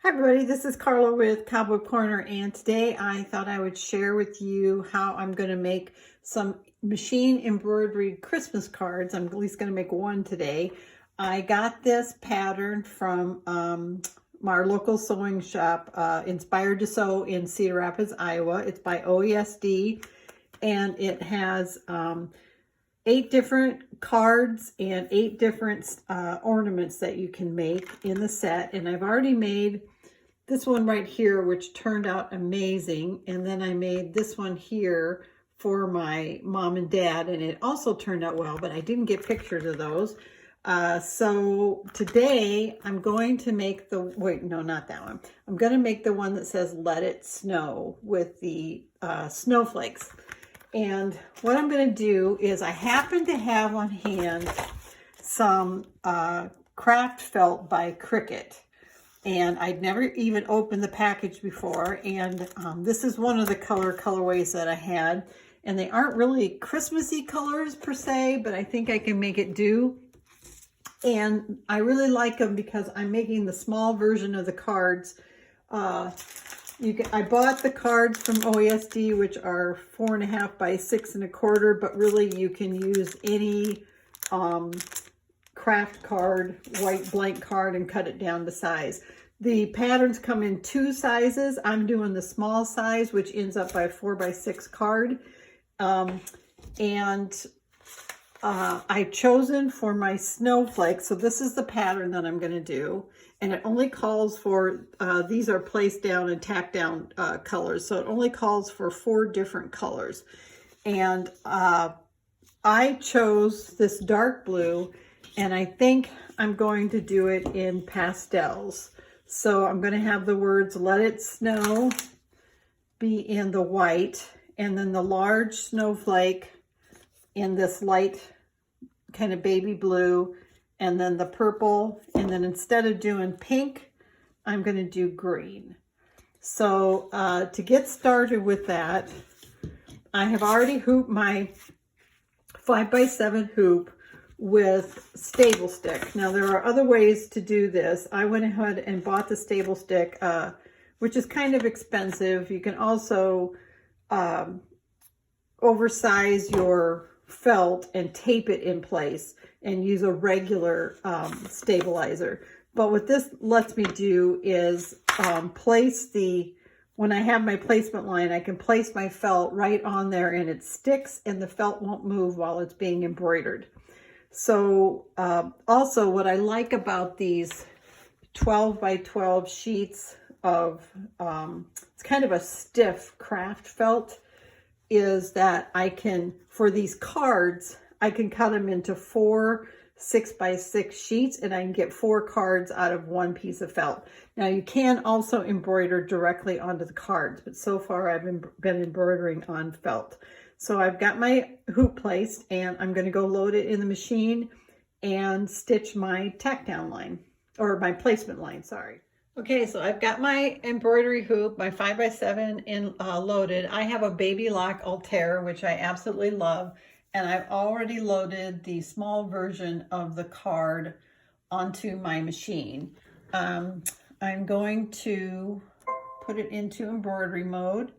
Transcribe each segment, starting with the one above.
Hi everybody, this is Carla with Cobweb Corner, and today I thought I would share with you how I'm going to make some machine embroidered Christmas cards. I'm at least going to make one today. I got this pattern from our local sewing shop, Inspired to Sew in Cedar Rapids, Iowa. It's by OESD, and it has 8 different cards and 8 different ornaments that you can make in the set. And I've already made this one right here, which turned out amazing. And then I made this one here for my mom and dad, and it also turned out well, but I didn't get pictures of those. So today I'm going to make not that one. I'm going to make the one that says "Let It Snow" with the snowflakes. And what I'm going to do is I happen to have on hand some craft felt by Cricut. And I'd never even opened the package before. And this is one of the colorways that I had. And they aren't really Christmassy colors per se, but I think I can make it do. And I really like them because I'm making the small version of the cards. I bought the cards from OESD, which are 4.5 by 6 1/4, but really you can use any craft card, white blank card, and cut it down to size. The patterns come in 2 sizes. I'm doing the small size, which ends up by a 4 by 6 card. I've chosen for my snowflakes. So this is the pattern that I'm going to do. And it only calls for, these are placed down and tacked down colors. So it only calls for 4 different colors. And I chose this dark blue, and I think I'm going to do it in pastels. So I'm going to have the words "Let It Snow" be in the white, and then the large snowflake in this light kind of baby blue, and then the purple, and then instead of doing pink, I'm going to do green. So to get started with that, I have already hooped my 5 by 7 hoop with stable stick. Now there are other ways to do this. I went ahead and bought the stable stick, which is kind of expensive. You can also oversize your felt and tape it in place and use a regular stabilizer. But what this lets me do is when I have my placement line, I can place my felt right on there, and it sticks and the felt won't move while it's being embroidered. So also what I like about these 12 by 12 sheets of, it's kind of a stiff craft felt, is that I can, for these cards, I can cut them into 4 6 by 6 sheets, and I can get 4 cards out of 1 piece of felt. Now you can also embroider directly onto the cards, but so far I've been embroidering on felt. So I've got my hoop placed, and I'm going to go load it in the machine and stitch my tack down line, or my placement line, sorry. Okay, so I've got my embroidery hoop, my 5 by 7 loaded. I have a Baby Lock Altair, which I absolutely love, and I've already loaded the small version of the card onto my machine. I'm going to put it into embroidery mode.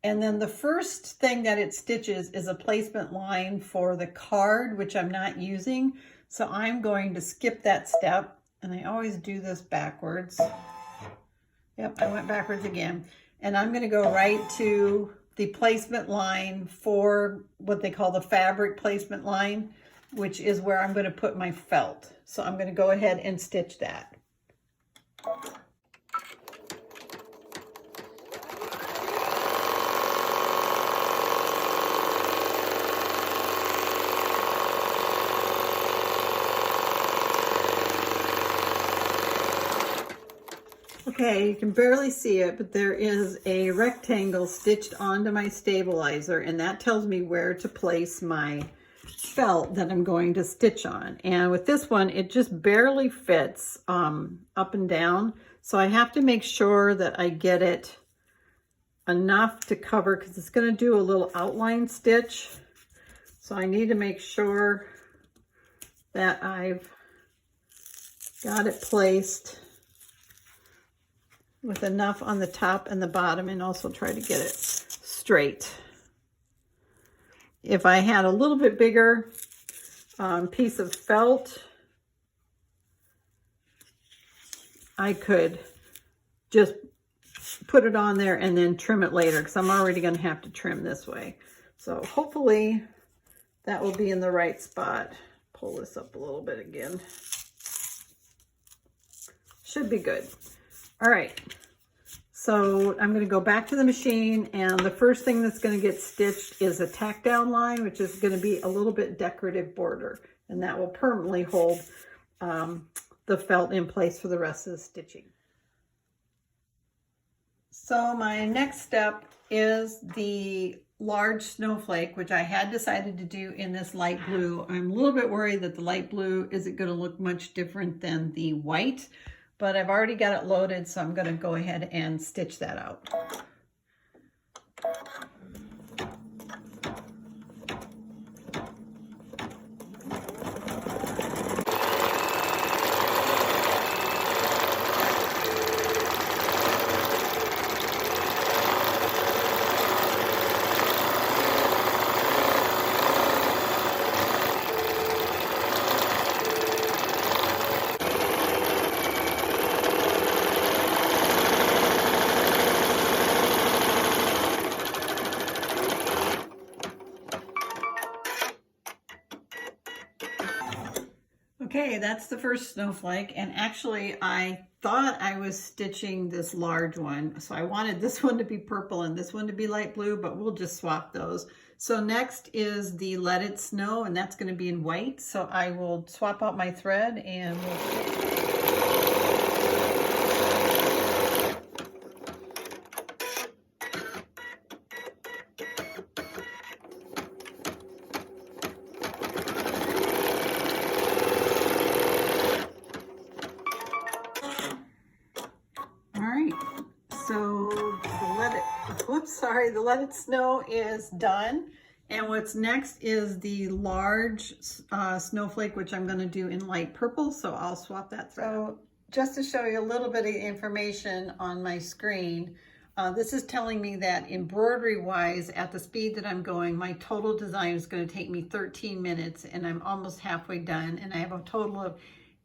And then the first thing that it stitches is a placement line for the card, which I'm not using. So I'm going to skip that step. And I always do this backwards. Yep, I went backwards again. And I'm going to go right to the placement line for what they call the fabric placement line, which is where I'm going to put my felt. So I'm going to go ahead and stitch that. Okay, you can barely see it, but there is a rectangle stitched onto my stabilizer, and that tells me where to place my felt that I'm going to stitch on. And with this one, it just barely fits up and down. So I have to make sure that I get it enough to cover, because it's going to do a little outline stitch. So I need to make sure that I've got it placed with enough on the top and the bottom, and also try to get it straight. If I had a little bit bigger piece of felt, I could just put it on there and then trim it later, because I'm already going to have to trim this way. So hopefully that will be in the right spot. Pull this up a little bit again. Should be good. All right. So I'm going to go back to the machine, and the first thing that's going to get stitched is a tack down line, which is going to be a little bit decorative border, and that will permanently hold the felt in place for the rest of the stitching. So my next step is the large snowflake, which I had decided to do in this light blue. I'm a little bit worried that the light blue isn't going to look much different than the white, but I've already got it loaded, so I'm going to go ahead and stitch that out. Okay, that's the first snowflake, and actually I thought I was stitching this large one, so I wanted this one to be purple and this one to be light blue, but we'll just swap those. So next is the Let It Snow, and that's going to be in white, so I will swap out my thread and we'll... the Let It Snow is done. And what's next is the large snowflake, which I'm going to do in light purple. So I'll swap that thread. So just to show you a little bit of information on my screen, this is telling me that embroidery wise, at the speed that I'm going, my total design is going to take me 13 minutes, and I'm almost halfway done. And I have a total of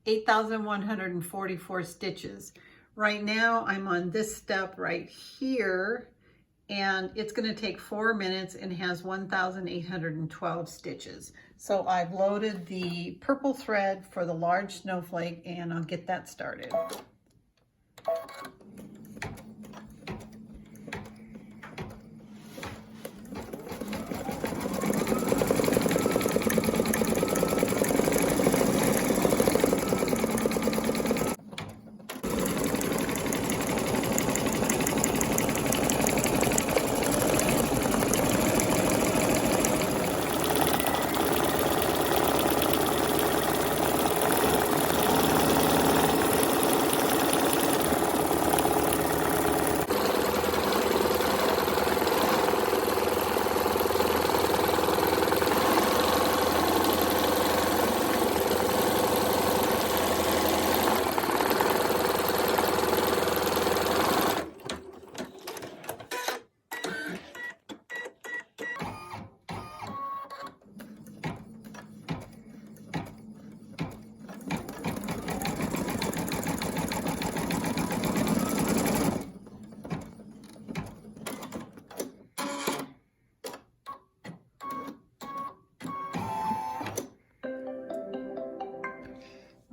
8,144 stitches. Right now I'm on this step right here, and it's going to take 4 minutes and has 1,812 stitches. So I've loaded the purple thread for the large snowflake, and I'll get that started.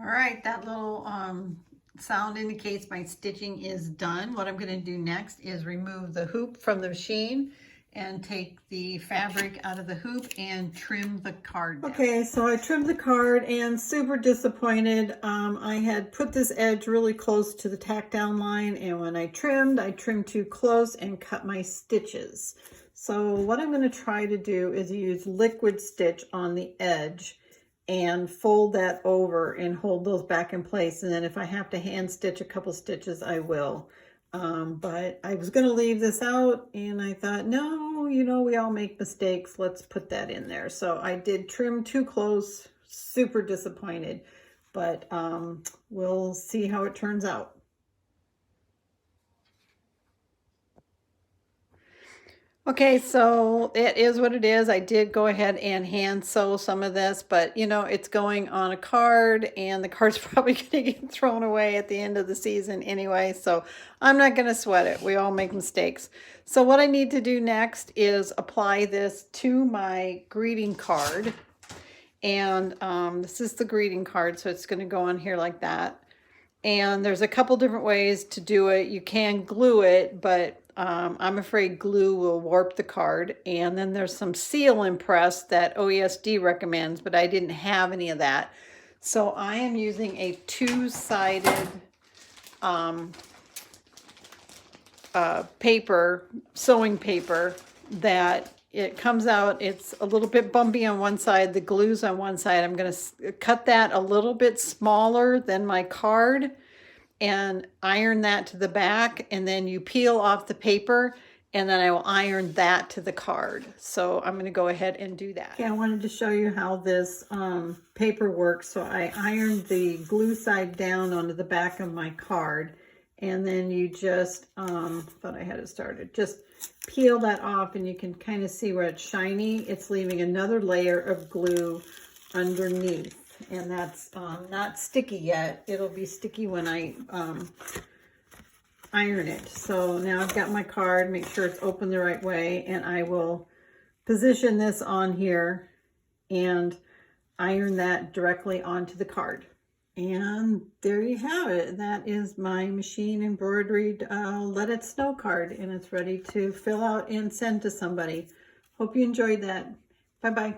All right, that little sound indicates my stitching is done. What I'm going to do next is remove the hoop from the machine and take the fabric out of the hoop and trim the card down. Okay, so I trimmed the card, and super disappointed. I had put this edge really close to the tack down line, and when I trimmed too close and cut my stitches. So what I'm going to try to do is use liquid stitch on the edge and fold that over and hold those back in place. And then if I have to hand stitch a couple stitches, I will. But I was going to leave this out, and I thought, no, you know, we all make mistakes. Let's put that in there. So I did trim too close, super disappointed, but we'll see how it turns out. Okay, so it is what it is. I did go ahead and hand sew some of this, but you know, it's going on a card and the card's probably going to get thrown away at the end of the season anyway, so I'm not going to sweat it. We all make mistakes. So what I need to do next is apply this to my greeting card. And this is the greeting card, so it's going to go on here like that. And there's a couple different ways to do it. You can glue it, but I'm afraid glue will warp the card. And then there's some seal impress that OESD recommends, but I didn't have any of that. So I am using a two-sided paper, sewing paper, that it comes out, it's a little bit bumpy on one side, the glue's on one side. I'm going to cut that a little bit smaller than my card and iron that to the back, and then you peel off the paper, and then I will iron that to the card. So I'm going to go ahead and do that. Okay, I wanted to show you how this paper works. So I ironed the glue side down onto the back of my card, and then you just, thought I had it started, just peel that off, and you can kind of see where it's shiny. It's leaving another layer of glue underneath. And that's not sticky yet. It'll be sticky when I iron it. So now I've got my card, make sure it's open the right way, and I will position this on here and iron that directly onto the card. And there you have it. That is my machine embroidered Let It Snow card, and it's ready to fill out and send to somebody. Hope you enjoyed that. Bye-bye.